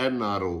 NRO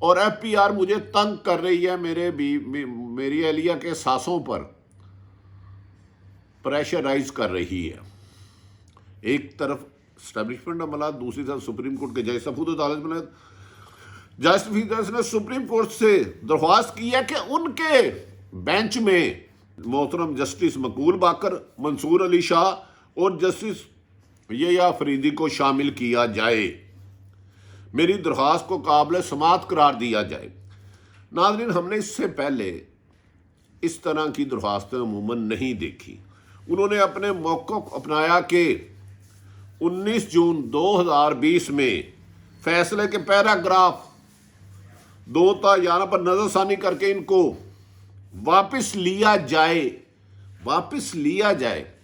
اور F P R مجھے تنگ کر رہی ہے، میری اہلیہ کے سانسوں پر پریشرائز کر رہی ہے۔ ایک طرف اسٹیبلشمنٹ عملہ، دوسری طرف سپریم کورٹ کے جج صفوت عدالت میں جسٹس نے سپریم کورٹ سے درخواست کی ہے کہ ان کے بینچ میں محترم جسٹس مقبول باقر، منصور علی شاہ اور جسٹس یحییٰ فریدی کو شامل کیا جائے، میری درخواست کو قابل سماعت قرار دیا جائے۔ ناظرین، ہم نے اس سے پہلے اس طرح کی درخواستیں عموماً نہیں دیکھی۔ انہوں نے اپنے موقف اپنایا کہ 19 جون 2020 میں فیصلے کے پیراگراف 2 تا 11 پر نظر ثانی کر کے ان کو واپس لیا جائے۔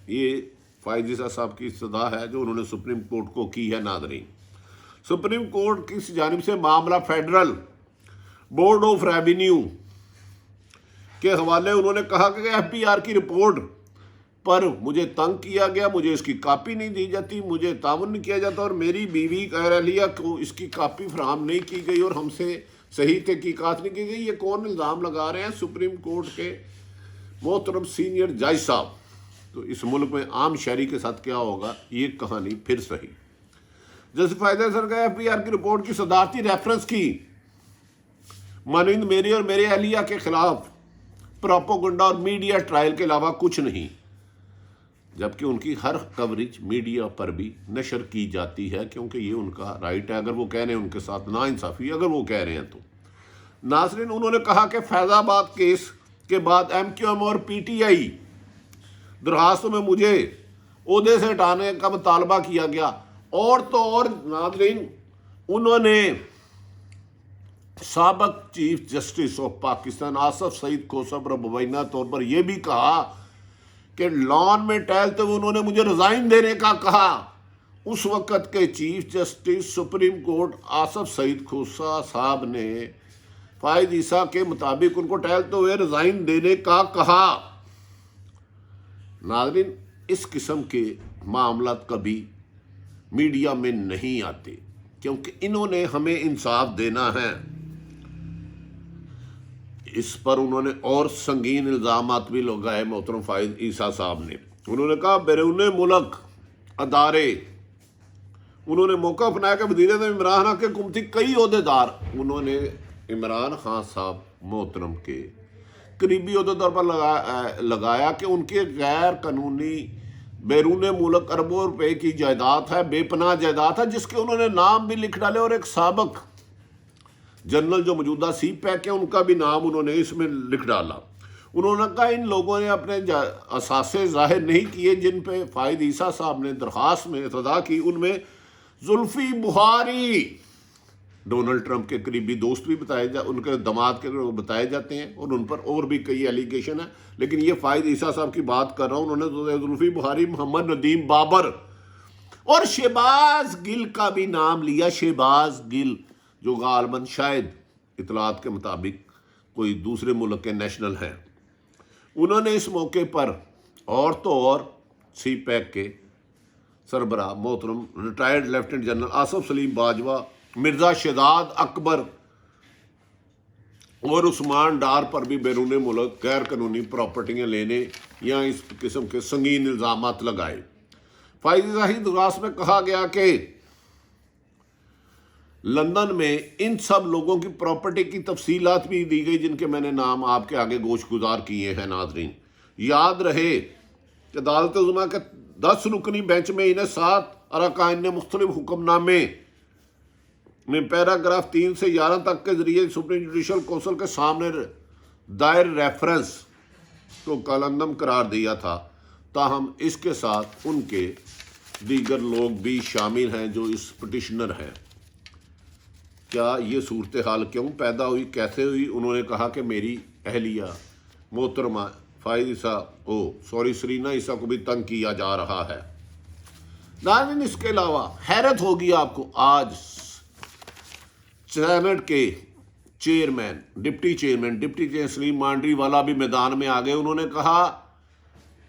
یہ فائز عیسیٰ صاحب کی استدعا ہے جو انہوں نے سپریم کورٹ کو کی ہے۔ ناظرین، سپریم کورٹ کی جانب سے معاملہ فیڈرل بورڈ آف ریونیو کے حوالے انہوں نے کہا کہ ایف پی آر کی رپورٹ پر مجھے تنگ کیا گیا، مجھے اس کی کاپی نہیں دی جاتی، مجھے تعاون نہیں کیا جاتا، اور میری بیوی اہلیہ کو اس کی کاپی فراہم نہیں کی گئی اور ہم سے صحیح تحقیقات نہیں کی گئی۔ یہ کون الزام لگا رہے ہیں؟ سپریم کورٹ کے محترم سینئر جج صاحب۔ تو اس ملک میں عام شہری کے ساتھ کیا ہوگا، یہ کہانی پھر صحیح۔ جسٹس فائز سر کا ایف پی آر کی رپورٹ کی صدارتی ریفرنس کی مانند میری اور میرے اہلیہ کے خلاف پروپیگنڈا اور میڈیا ٹرائل کے علاوہ کچھ نہیں، جبکہ ان کی ہر کوریج میڈیا پر بھی نشر کی جاتی ہے، کیونکہ یہ ان کا رائٹ ہے۔ اگر وہ کہہ رہے ہیں ان کے ساتھ ناانصافی اگر وہ کہہ رہے ہیں تو۔ ناظرین، انہوں نے کہا کہ فیض آباد کیس کے بعد ایم کیو ایم اور پی ٹی آئی درخواستوں میں مجھے عہدے سے ہٹانے کا مطالبہ کیا گیا، اور تو اور ناظرین، انہوں نے سابق chief justice of Pakistan Asif Saeed Khosa پر مبینہ طور پر یہ بھی کہا کہ لان میں ٹہلتے ہوئے انہوں نے مجھے ریزائن دینے کا کہا۔ اس وقت کے chief justice supreme court Asif Saeed Khosa صاحب نے فائز عیسیٰ کے مطابق ان کو ٹہلتے ہوئے ریزائن دینے کا کہا۔ ناظرین، اس قسم کے معاملات کبھی میڈیا میں نہیں آتے، کیونکہ انہوں نے ہمیں انصاف دینا ہے۔ اس پر انہوں نے اور سنگین الزامات بھی لگائے محترم فائز عیسیٰ صاحب نے۔ انہوں نے کہا بیرون ملک ادارے، انہوں نے موقع اپنایا کہ وزیر اعظم عمران خان کے حکومتی کئی عہدیدار، انہوں نے عمران خان صاحب محترم کے قریبی عہدیدار پر لگایا کہ ان کے غیر قانونی بیرون ملک اربوں روپے کی جائیداد ہے، بے پناہ جائیداد ہے، جس کے انہوں نے نام بھی لکھ ڈالے، اور ایک سابق جنرل جو موجودہ سی پیک ہے ان کا بھی نام انہوں نے اس میں لکھ ڈالا۔ انہوں نے کہا ان لوگوں نے اپنے اثاثے ظاہر نہیں کیے جن پہ فائز عیسیٰ صاحب نے درخواست میں استدعا کی، ان میں زلفی بخاری، ڈونلڈ ٹرمپ کے قریبی دوست بھی ان کے داماد کے بتائے جاتے ہیں، اور ان پر اور بھی کئی ایلیگیشن ہیں، لیکن یہ فائز عیسیٰ صاحب کی بات کر رہا ہوں۔ انہوں نے زلفی بخاری، محمد ندیم بابر اور شہباز گل کا بھی نام لیا۔ شہباز گل جو غالباً شاید اطلاعات کے مطابق کوئی دوسرے ملک کے نیشنل ہیں۔ انہوں نے اس موقع پر اور تو اور سی پیک کے سربراہ محترم ریٹائرڈ لیفٹیننٹ جنرل آصف سلیم باجوہ، مرزا شہزاد اکبر اور عثمان ڈار پر بھی بیرون ملک غیر قانونی پراپرٹیاں لینے یا اس قسم کے سنگین الزامات لگائے۔ فائز عیسیٰ کی درخواست میں کہا گیا کہ لندن میں ان سب لوگوں کی پراپرٹی کی تفصیلات بھی دی گئی جن کے میں نے نام آپ کے آگے گوش گزار کیے ہیں۔ ناظرین، یاد رہے کہ عدالت عظمیٰ کے 10 رکنی بینچ میں انہیں 7 اراکین نے مختلف حکم نامے میں پیراگراف 3 سے 11 تک کے ذریعے سپریم جوڈیشل کونسل کے سامنے دائر ریفرنس کو کالعدم قرار دیا تھا، تاہم اس کے ساتھ ان کے دیگر لوگ بھی شامل ہیں جو اس پٹیشنر ہیں۔ کیا یہ صورتحال کیوں پیدا ہوئی، کیسے ہوئی؟ انہوں نے کہا کہ میری اہلیہ محترمہ فائز عیسیٰ سرینا عیسیٰ کو بھی تنگ کیا جا رہا ہے۔ ناظرین، اس کے علاوہ حیرت ہوگی آپ کو، آج سینٹ کے ڈپٹی چیئرمین سلیم مانڈری والا بھی میدان میں آ گئے۔ انہوں نے کہا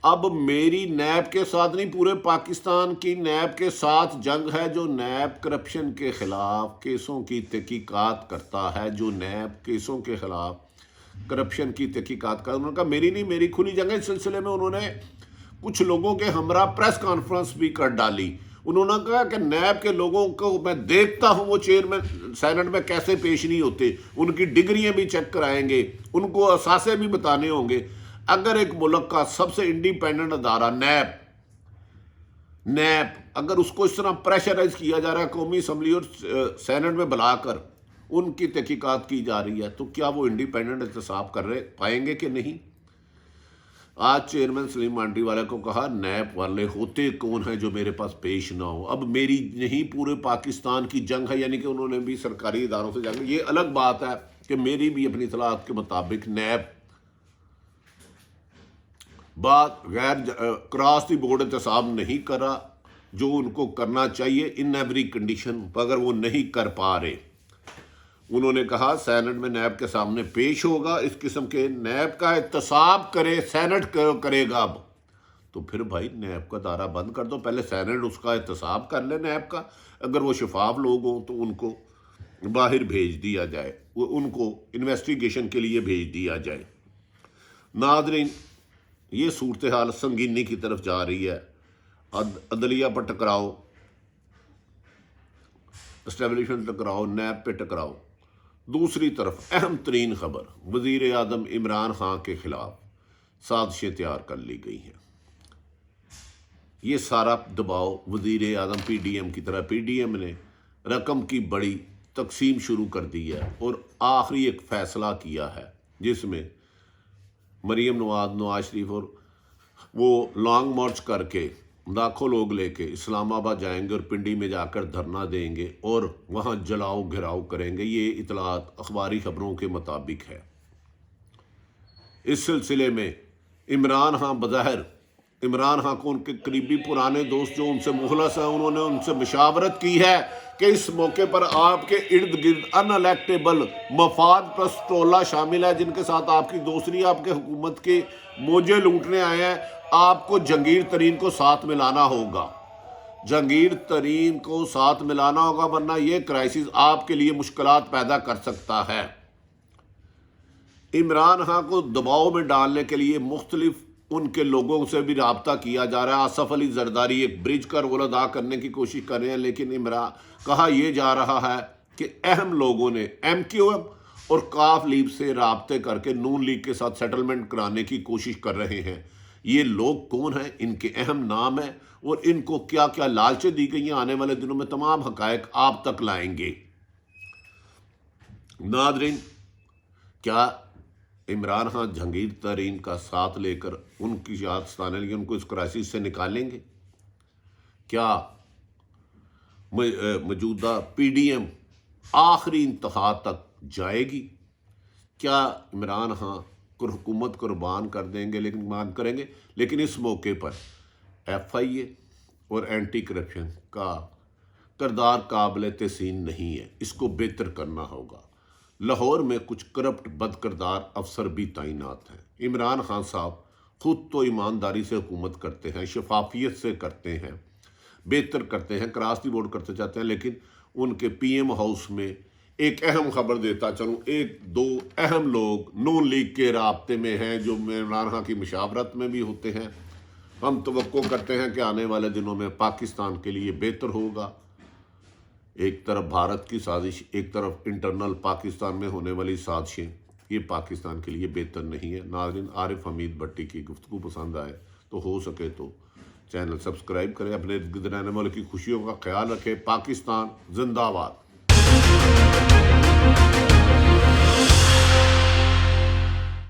اب میری نیب کے ساتھ نہیں، پورے پاکستان کی نیب کے ساتھ جنگ ہے، جو نیب کرپشن کے خلاف کیسوں کی تحقیقات کرتا ہے، جو نیب کیسوں کے خلاف کرپشن کی تحقیقات کرتا ہے۔ انہوں نے کہا میری نہیں، میری کھلی جنگ ہے۔ اس سلسلے میں انہوں نے کچھ لوگوں کے ہمراہ پریس کانفرنس بھی کر ڈالی۔ انہوں نے کہا کہ نیب کے لوگوں کو میں دیکھتا ہوں وہ چیئرمین سینٹ میں کیسے پیش نہیں ہوتے، ان کی ڈگریاں بھی چیک کرائیں گے، ان کو اثاثے بھی بتانے ہوں گے۔ اگر ایک ملک کا سب سے انڈیپینڈنٹ ادارہ نیب اگر اس کو اس طرح پریشرائز کیا جا رہا ہے، قومی اسمبلی اور سینٹ میں بلا کر ان کی تحقیقات کی جا رہی ہے، تو کیا وہ انڈیپینڈنٹ احتساب کر رہے پائیں گے کہ نہیں؟ آج چیئرمین سلیم مانڈی والے کو کہا نیب والے ہوتے کون ہیں جو میرے پاس پیش نہ ہو؟ اب میری نہیں، پورے پاکستان کی جنگ ہے، یعنی کہ انہوں نے بھی سرکاری اداروں سے جنگ۔ یہ الگ بات ہے کہ میری بھی اپنی اطلاعات کے مطابق نیب بات غیر کراس دی بورڈ احتساب نہیں کرا جو ان کو کرنا چاہیے ان ایوری کنڈیشن، مگر وہ نہیں کر پا رہے۔ انہوں نے کہا سینٹ میں نیب کے سامنے پیش ہوگا، اس قسم کے نیب کا احتساب کرے، سینٹ کرے گا۔ اب تو پھر بھائی نیب کا دائرہ بند کر دو، پہلے سینٹ اس کا احتساب کر لے نیب کا، اگر وہ شفاف لوگ ہوں تو ان کو باہر بھیج دیا جائے، ان کو انویسٹیگیشن کے لیے بھیج دیا جائے۔ ناظرین، یہ صورتحال سنگینی کی طرف جا رہی ہے، عدلیہ پر ٹکراؤ، اسٹیبلشمنٹ ٹکراؤ، نیب پہ ٹکراؤ۔ دوسری طرف اہم ترین خبر، وزیر اعظم عمران خان کے خلاف سازشیں تیار کر لی گئی ہیں۔ یہ سارا دباؤ وزیر اعظم پی ڈی ایم کی طرح، پی ڈی ایم نے رقم کی بڑی تقسیم شروع کر دی ہے اور آخری ایک فیصلہ کیا ہے جس میں مریم نواز شریف اور وہ لانگ مارچ کر کے لاکھوں لوگ لے کے اسلام آباد جائیں گے اور پنڈی میں جا کر دھرنا دیں گے اور وہاں جلاؤ گھراؤ کریں گے۔ یہ اطلاعات اخباری خبروں کے مطابق ہے۔ اس سلسلے میں عمران خان بظاہر، عمران خان کو ان کے قریبی پرانے دوست جو ان سے مخلص ہیں، انہوں نے ان سے مشاورت کی ہے کہ اس موقع پر آپ کے ارد گرد ان الیکٹیبل مفاد پرست ٹولہ شامل ہے جن کے ساتھ آپ کی دوسری، آپ کے حکومت کے موجے لوٹنے آئے ہیں۔ آپ کو جہانگیر ترین کو ساتھ ملانا ہوگا، جہانگیر ترین کو ساتھ ملانا ہوگا، ورنہ یہ کرائسس آپ کے لیے مشکلات پیدا کر سکتا ہے۔ عمران خان کو دباؤ میں ڈالنے کے لیے مختلف ان کے لوگوں سے بھی رابطہ کیا جا رہا ہے۔ آصف علی زرداری ایک برج کا رول ادا کرنے کی کوشش کر رہے ہیں، لیکن عمران کہا یہ جا رہا ہے کہ اہم لوگوں نے ایم کیو ایم اور کاف لیگ سے رابطے کر کے نون لیگ کے ساتھ سیٹلمنٹ کرانے کی کوشش کر رہے ہیں۔ یہ لوگ کون ہیں، ان کے اہم نام ہیں اور ان کو کیا کیا لالچیں دی گئی ہیں، آنے والے دنوں میں تمام حقائق آپ تک لائیں گے۔ ناظرین، کیا عمران خان جہانگیر ترین کا ساتھ لے کر ان کی یاد ستانے لگے، ان کو اس کرائسس سے نکالیں گے؟ کیا موجودہ پی ڈی ایم آخری انتہا تک جائے گی؟ کیا عمران خان کو حکومت قربان کر دیں گے، لیکن اس موقع پر ایف آئی اے اور اینٹی کرپشن کا کردار قابل تحسین نہیں ہے، اس کو بہتر کرنا ہوگا۔ لاہور میں کچھ کرپٹ بد کردار افسر بھی تعینات ہیں۔ عمران خان صاحب خود تو ایمانداری سے حکومت کرتے ہیں، شفافیت سے کرتے ہیں، بہتر کرتے ہیں، کراس دی بورڈ کرتے جاتے ہیں، لیکن ان کے پی ایم ہاؤس میں ایک اہم خبر دیتا چلوں، ایک دو اہم لوگ نون لیگ کے رابطے میں ہیں جو عمران خان کی مشاورت میں بھی ہوتے ہیں۔ ہم توقع کرتے ہیں کہ آنے والے دنوں میں پاکستان کے لیے بہتر ہوگا۔ ایک طرف بھارت کی سازش، ایک طرف انٹرنل پاکستان میں ہونے والی سازشیں، یہ پاکستان کے لیے بہتر نہیں ہے۔ ناظرین، عارف حمید بھٹی کی گفتگو پسند آئے تو ہو سکے تو چینل سبسکرائب کریں، اپنے ارد گرد رہنے والوں کی خوشیوں کا خیال رکھیں۔ پاکستان زندہ باد۔